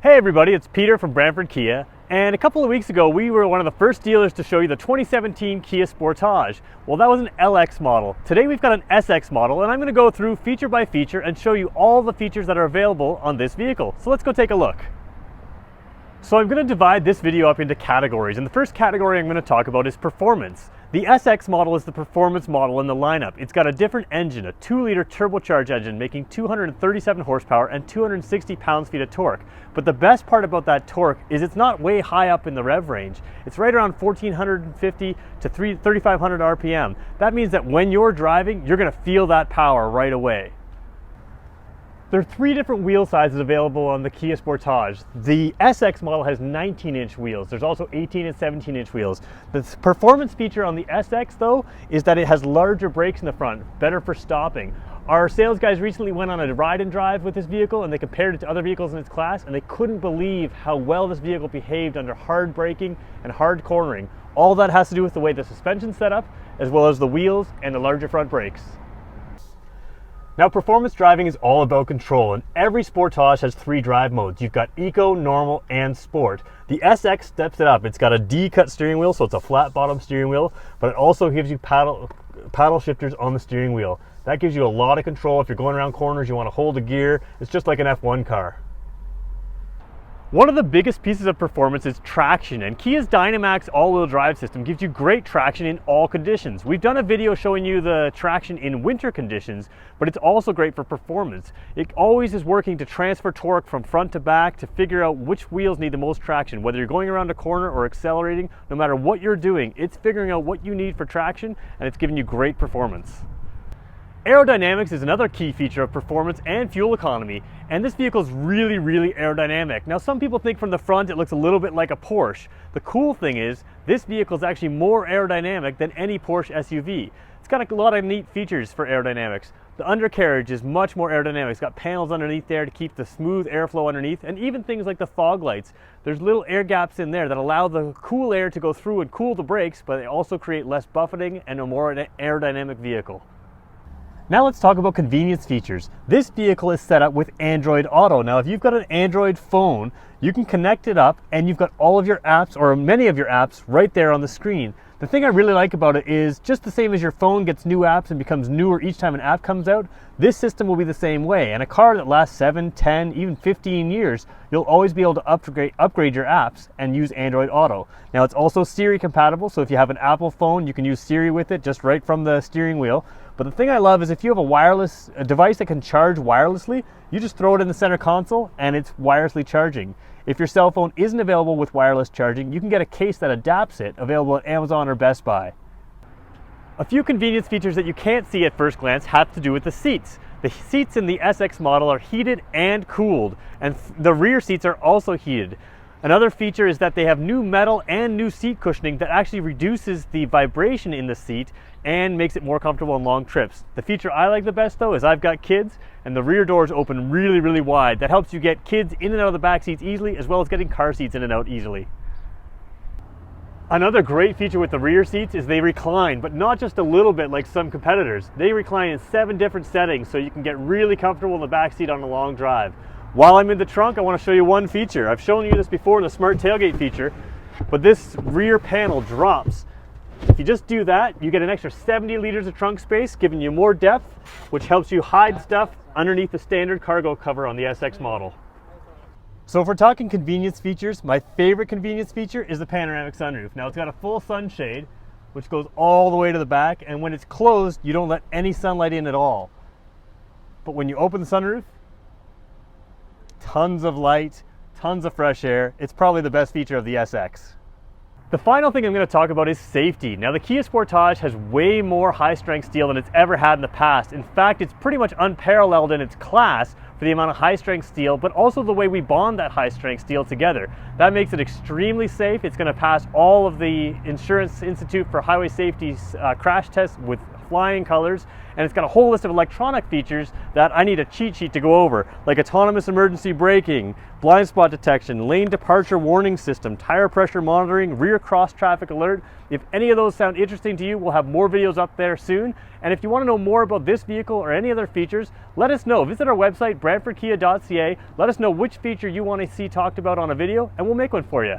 Hey everybody, it's Peter from Brantford Kia, and a couple of weeks ago we were one of the first dealers to show you the 2017 Kia Sportage. Well, that was an LX model. Today we've got an SX model, and I'm going to go through feature by feature and show you all the features that are available on this vehicle. So let's go take a look. So I'm going to divide this video up into categories, and the first category I'm going to talk about is performance. The SX model is the performance model in the lineup. It's got a different engine, a 2-liter turbocharged engine making 237 horsepower and 260 pounds-feet of torque. But the best part about that torque is it's not way high up in the rev range. It's right around 1450 to 3500 RPM. That means that when you're driving, you're going to feel that power right away. There are 3 different wheel sizes available on the Kia Sportage. The SX model has 19-inch wheels. There's also 18 and 17-inch wheels. The performance feature on the SX, though, is that it has larger brakes in the front, better for stopping. Our sales guys recently went on a ride and drive with this vehicle, and they compared it to other vehicles in its class, and they couldn't believe how well this vehicle behaved under hard braking and hard cornering. All that has to do with the way the suspension's set up, as well as the wheels and the larger front brakes. Now, performance driving is all about control, and every Sportage has 3 drive modes. You've got Eco, Normal, and Sport. The SX steps it up. It's got a D-cut steering wheel, so it's a flat bottom steering wheel, but it also gives you paddle shifters on the steering wheel. That gives you a lot of control. If you're going around corners, you want to hold a gear. It's just like an F1 car. One of the biggest pieces of performance is traction, and Kia's Aerodynamics all-wheel drive system gives you great traction in all conditions. We've done a video showing you the traction in winter conditions, but it's also great for performance. It always is working to transfer torque from front to back to figure out which wheels need the most traction. Whether you're going around a corner or accelerating, no matter what you're doing, it's figuring out what you need for traction, and it's giving you great performance. Aerodynamics is another key feature of performance and fuel economy, and this vehicle is really aerodynamic. Now, some people think from the front it looks a little bit like a Porsche. The cool thing is, this vehicle is actually more aerodynamic than any Porsche SUV. It's got a lot of neat features for aerodynamics. The undercarriage is much more aerodynamic. It's got panels underneath there to keep the smooth airflow underneath, and even things like the fog lights. There's little air gaps in there that allow the cool air to go through and cool the brakes, but they also create less buffeting and a more aerodynamic vehicle. Now let's talk about convenience features. This vehicle is set up with Android Auto. Now, if you've got an Android phone, you can connect it up and you've got all of your apps, or many of your apps, right there on the screen. The thing I really like about it is, just the same as your phone gets new apps and becomes newer each time an app comes out, this system will be the same way. And a car that lasts 7, 10, even 15 years, you'll always be able to upgrade your apps and use Android Auto. Now, it's also Siri compatible, so if you have an Apple phone, you can use Siri with it just right from the steering wheel. But the thing I love is if you have a device that can charge wirelessly, you just throw it in the center console and it's wirelessly charging. If your cell phone isn't available with wireless charging, you can get a case that adapts it, available at Amazon or Best Buy. A few convenience features that you can't see at first glance have to do with the seats. The seats in the SX model are heated and cooled, and the rear seats are also heated. Another feature is that they have new metal and new seat cushioning that actually reduces the vibration in the seat and makes it more comfortable on long trips. The feature I like the best, though, is I've got kids and the rear doors open really wide. That helps you get kids in and out of the back seats easily, as well as getting car seats in and out easily. Another great feature with the rear seats is they recline, but not just a little bit like some competitors. They recline in 7 different settings, so you can get really comfortable in the back seat on a long drive. While I'm in the trunk, I want to show you one feature. I've shown you this before, the smart tailgate feature, but this rear panel drops. If you just do that, you get an extra 70 liters of trunk space, giving you more depth, which helps you hide stuff underneath the standard cargo cover on the SX model. So if we're talking convenience features, my favorite convenience feature is the panoramic sunroof. Now, it's got a full sunshade, which goes all the way to the back, and when it's closed, you don't let any sunlight in at all. But when you open the sunroof, tons of light, tons of fresh air. It's probably the best feature of the SX. The final thing I'm going to talk about is safety. Now, the Kia Sportage has way more high-strength steel than it's ever had in the past. In fact, it's pretty much unparalleled in its class for the amount of high-strength steel, but also the way we bond that high-strength steel together. That makes it extremely safe. It's going to pass all of the Insurance Institute for Highway Safety's crash tests with flying colors, and it's got a whole list of electronic features that I need a cheat sheet to go over, like autonomous emergency braking, blind spot detection, lane departure warning system, tire pressure monitoring, rear cross traffic alert. If any of those sound interesting to you, we'll have more videos up there soon. And if you want to know more about this vehicle or any other features, let us know. Visit our website, brantfordkia.ca. Let us know which feature you want to see talked about on a video, and we'll make one for you.